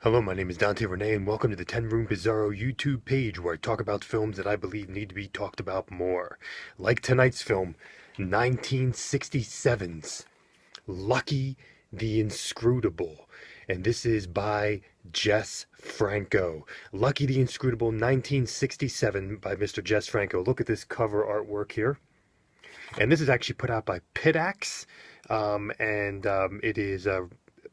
Hello, my name is Dante Renee, and welcome to the 10 Room Bizarro YouTube page where I talk about films that I believe need to be talked about more. Like tonight's film, 1967's Lucky the Inscrutable. And this is by Jess Franco. Lucky the Inscrutable, 1967 by Mr. Jess Franco. Look at this cover artwork here. And this is actually put out by Pitax, it is a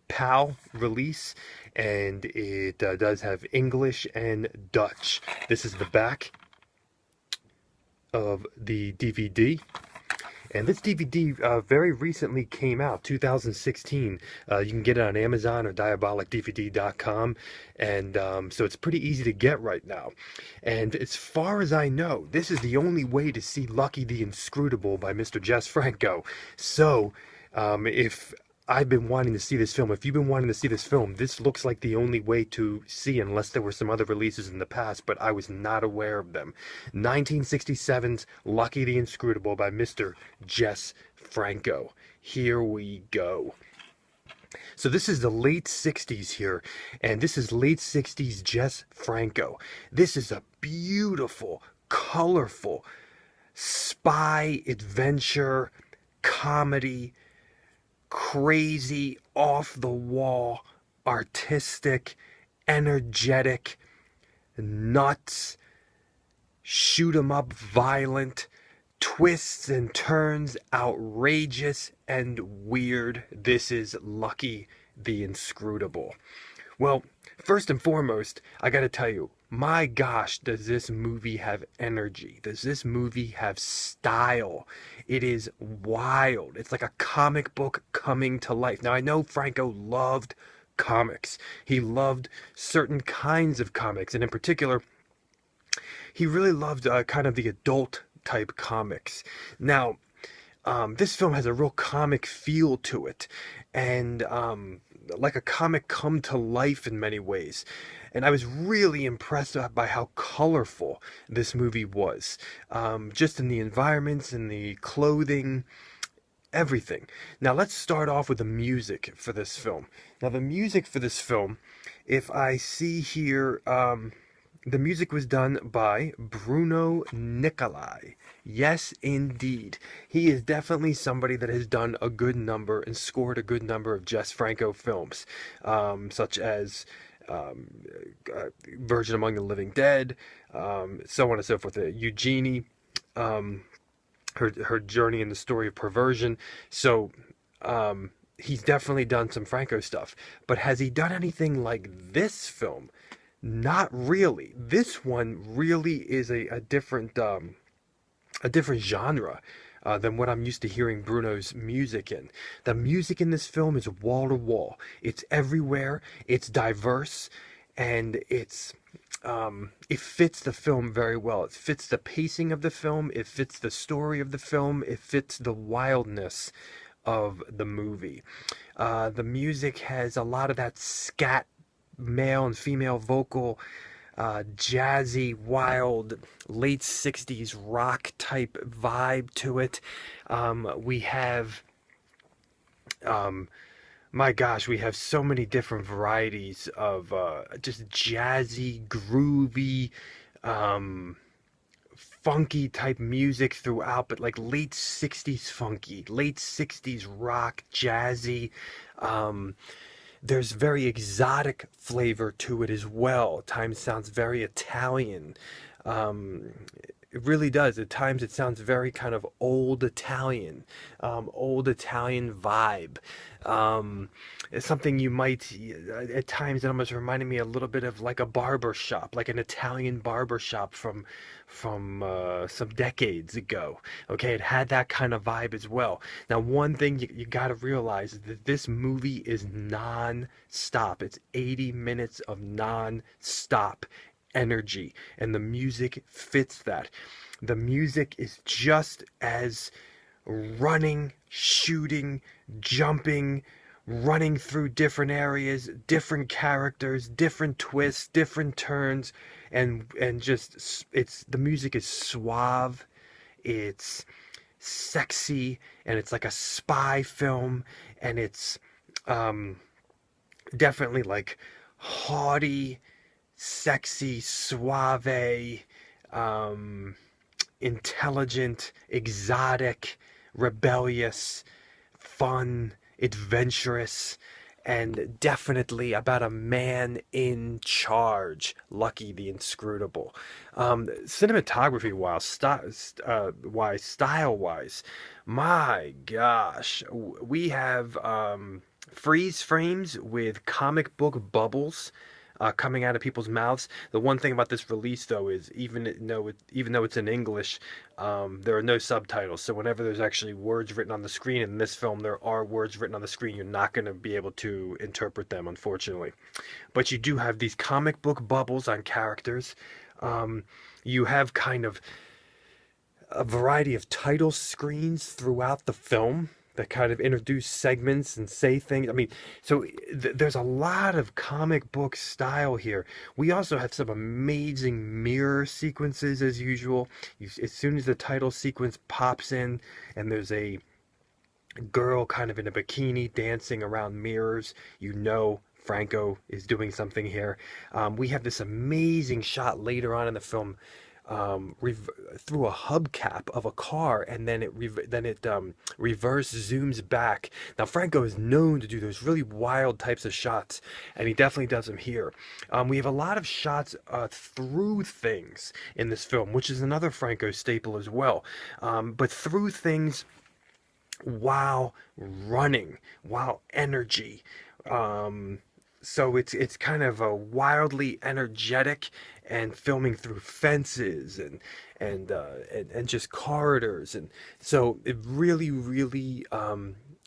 PAL release, and it does have English and Dutch. This is the back of the DVD. And this DVD very recently came out, 2016. You can get it on Amazon or diabolicdvd.com. And so it's pretty easy to get right now. And as far as I know, this is the only way to see Lucky the Inscrutable by Mr. Jess Franco. So if I've been wanting to see this film, if you've been wanting to see this film, this looks like the only way to see, unless there were some other releases in the past, but I was not aware of them. 1967's Lucky the Inscrutable by Mr. Jess Franco. Here we go. So this is the late 60s here, and this is late 60s Jess Franco. This is a beautiful, colorful spy adventure comedy, crazy, off the wall, artistic, energetic, nuts, shoot 'em up, violent, twists and turns, outrageous and weird. This is Lucky the Inscrutable. Well, first and foremost, I gotta tell you, my gosh, does this movie have energy? Does this movie have style? It is wild. It's like a comic book coming to life. Now, I know Franco loved comics. He loved certain kinds of comics, and in particular, he really loved kind of the adult type comics. Now, this film has a real comic feel to it, and like a comic come to life in many ways. And I was really impressed by how colorful this movie was. Just in the environments, in the clothing, everything. Now let's start off with the music for this film. Now the music for this film, if I see here, the music was done by Bruno Nicolai. Yes, indeed. He is definitely somebody that has done a good number and scored a good number of Jess Franco films, such as Virgin Among the Living Dead, so on and so forth. Eugenie, her journey in the story of perversion. So he's definitely done some Franco stuff. But has he done anything like this film? Not really. This one really is a different genre than what I'm used to hearing Bruno's music in. The music in this film is wall to wall. It's everywhere. It's diverse, and it fits the film very well. It fits the pacing of the film. It fits the story of the film. It fits the wildness of the movie. The music has a lot of that scat male and female vocal, jazzy, wild, late 60s rock type vibe to it. We have, my gosh, we have so many different varieties of just jazzy, groovy, funky type music throughout, but like late 60s funky, late 60s rock, jazzy. There's very exotic flavor to it as well. At times it sounds very Italian. It really does. At times it sounds very kind of old Italian vibe. It's something you might, at times it almost reminded me a little bit of like a barber shop, like an Italian barber shop from some decades ago. Okay, it had that kind of vibe as well. Now, one thing you got to realize is that this movie is non-stop. It's 80 minutes of non-stop energy, and the music fits that. The music is just as running, shooting, jumping, running through different areas, different characters, different twists, different turns, and just the music is suave, it's sexy, and it's like a spy film, and it's definitely like haughty, sexy, suave, um, intelligent, exotic, rebellious, fun, adventurous, and definitely about a man in charge, Lucky the Inscrutable. Cinematography wise, style wise, my gosh, we have freeze frames with comic book bubbles coming out of people's mouths. The one thing about this release, though, is even though it's in English, there are no subtitles. So whenever there's actually words written on the screen, in this film there are words written on the screen, you're not going to be able to interpret them, unfortunately. But you do have these comic book bubbles on characters. You have kind of a variety of title screens throughout the film that kind of introduce segments and say things. I mean, so there's a lot of comic book style here. We also have some amazing mirror sequences as usual. As soon as the title sequence pops in and there's a girl kind of in a bikini dancing around mirrors, you know Franco is doing something here. We have this amazing shot later on in the film through a hubcap of a car, and then it reverse zooms back. Now Franco is known to do those really wild types of shots, and he definitely does them here. We have a lot of shots through things in this film, which is another Franco staple as well. But through things while running, while energy. So it's kind of a wildly energetic, and filming through fences and just corridors, and so it really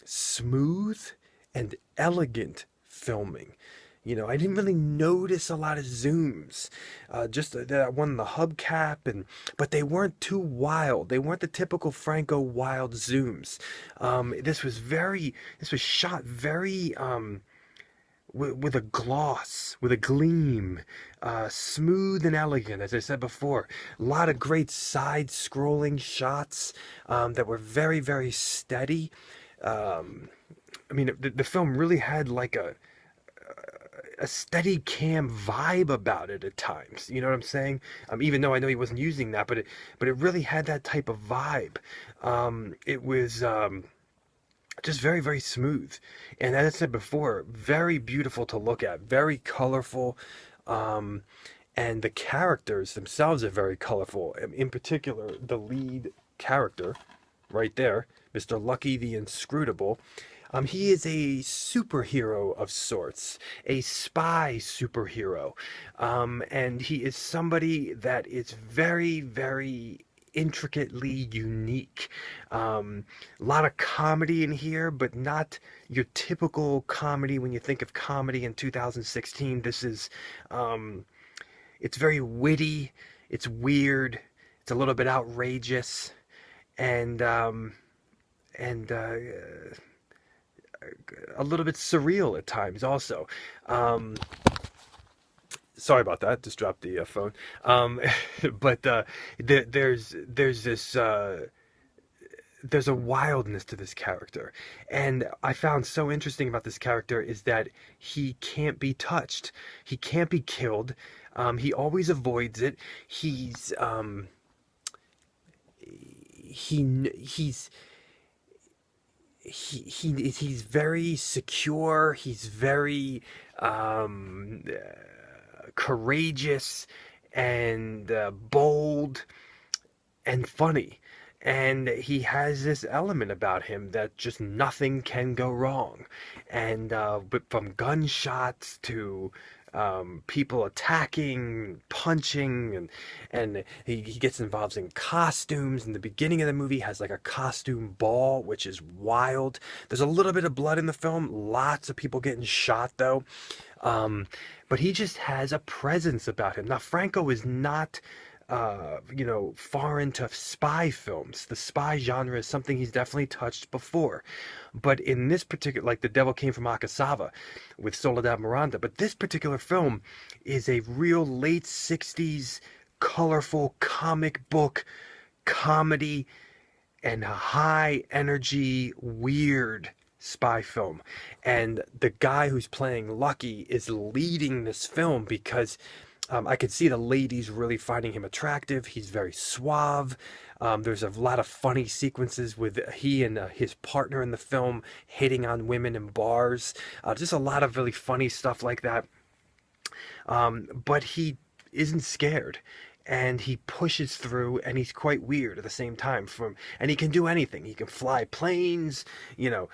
smooth and elegant filming. You know, I didn't really notice a lot of zooms, just that one in the hubcap, but they weren't too wild. They weren't the typical Franco wild zooms. This was shot very with a gloss, with a gleam, smooth and elegant, as I said before. A lot of great side-scrolling shots that were very steady. I mean, the film really had like a steady cam vibe about it at times. You know what I'm saying? Even though I know he wasn't using that, but it really had that type of vibe. It was just very smooth, and as I said before, very beautiful to look at, very colorful, and the characters themselves are very colorful. In particular, the lead character right there, Mr. Lucky the Inscrutable. He is a superhero of sorts, a spy superhero, and he is somebody that is very intricately unique. A lot of comedy in here, but not your typical comedy when you think of comedy in 2016. This is, it's very witty, it's weird, it's a little bit outrageous, and a little bit surreal at times also. Sorry about that, just dropped the phone. But there's this there's a wildness to this character, and I found so interesting about this character is that he can't be touched, he can't be killed, he always avoids it. He's he's very secure, he's very courageous and bold and funny, and he has this element about him that just nothing can go wrong. And but from gunshots to people attacking, punching, and he gets involved in costumes. In the beginning of the movie, has like a costume ball, which is wild. There's a little bit of blood in the film, lots of people getting shot though. But he just has a presence about him. Now, Franco is not far into spy films. The spy genre is something he's definitely touched before. But in this particular, like The Devil Came from Akasawa with Soledad Miranda, but this particular film is a real late 60s colorful comic book comedy and high energy, weird spy film. And the guy who's playing Lucky is leading this film because I could see the ladies really finding him attractive. He's very suave. There's a lot of funny sequences with he and his partner in the film hitting on women in bars. Just a lot of really funny stuff like that. But he isn't scared, and he pushes through, and he's quite weird at the same time. And he can do anything. He can fly planes. He knows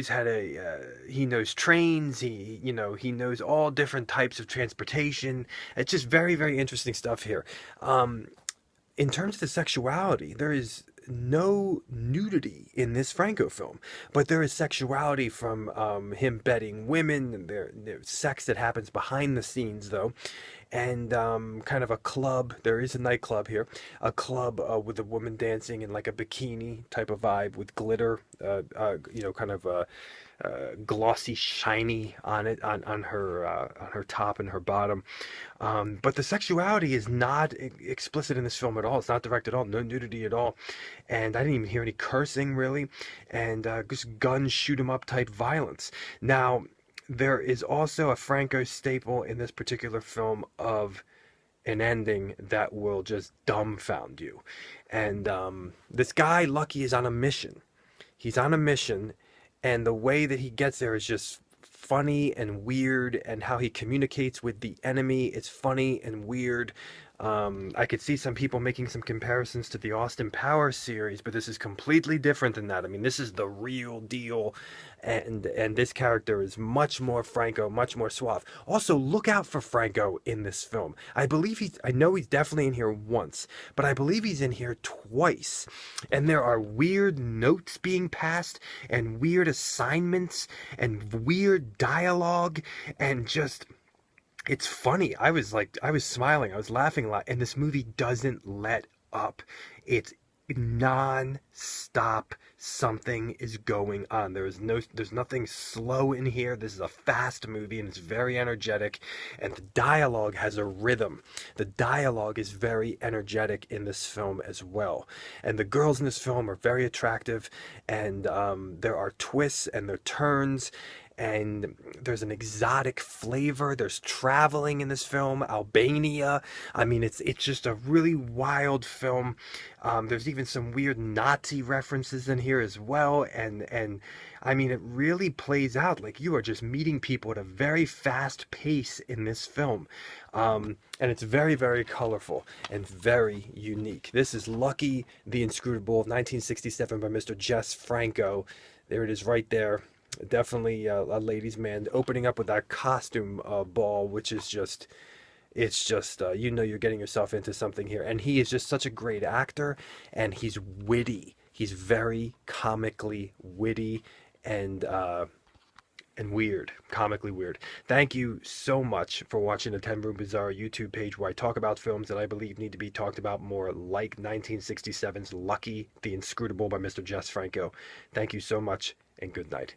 how to. He knows trains. He knows all different types of transportation. It's just very, very interesting stuff here. In terms of the sexuality, there is no nudity in this Franco film, but there is sexuality from him bedding women, and there's sex that happens behind the scenes, though, and kind of a club. There is a nightclub here, a club with a woman dancing in like a bikini type of vibe with glitter, kind of glossy, shiny on it, on her top and her bottom. But the sexuality is not explicit in this film at all. It's not direct at all. No nudity at all. And I didn't even hear any cursing really, and just gun shoot 'em up type violence. Now, there is also a Franco staple in this particular film of an ending that will just dumbfound you. And this guy, Lucky, is on a mission. He's on a mission, and the way that he gets there is just funny and weird, and how he communicates with the enemy is funny and weird. I could see some people making some comparisons to the Austin Powers series, but this is completely different than that. I mean, this is the real deal, and this character is much more Franco, much more suave. Also, look out for Franco in this film. I know he's definitely in here once, but I believe he's in here twice. And there are weird notes being passed, and weird assignments, and weird dialogue, and just... It's funny. I was smiling. I was laughing a lot. And this movie doesn't let up. It's non-stop. Something is going on. There's nothing slow in here. This is a fast movie, and it's very energetic. And the dialogue has a rhythm. The dialogue is very energetic in this film as well. And the girls in this film are very attractive. And there are twists and there are turns. And there's an exotic flavor. There's traveling in this film, Albania. I mean, it's just a really wild film. There's even some weird Nazi references in here as well, and I mean, it really plays out like you are just meeting people at a very fast pace in this film, and it's very, very colorful and very unique. This is Lucky the Inscrutable, 1967, by Mr. Jess Franco. There it is, right there. Definitely a ladies' man, opening up with that costume ball, which is just, it's just, you're getting yourself into something here. And he is just such a great actor, and he's witty. He's very comically witty and weird, comically weird. Thank you so much for watching the 10 Room Bazaar YouTube page, where I talk about films that I believe need to be talked about more, like 1967's Lucky the Inscrutable by Mr. Jess Franco. Thank you so much, and good night.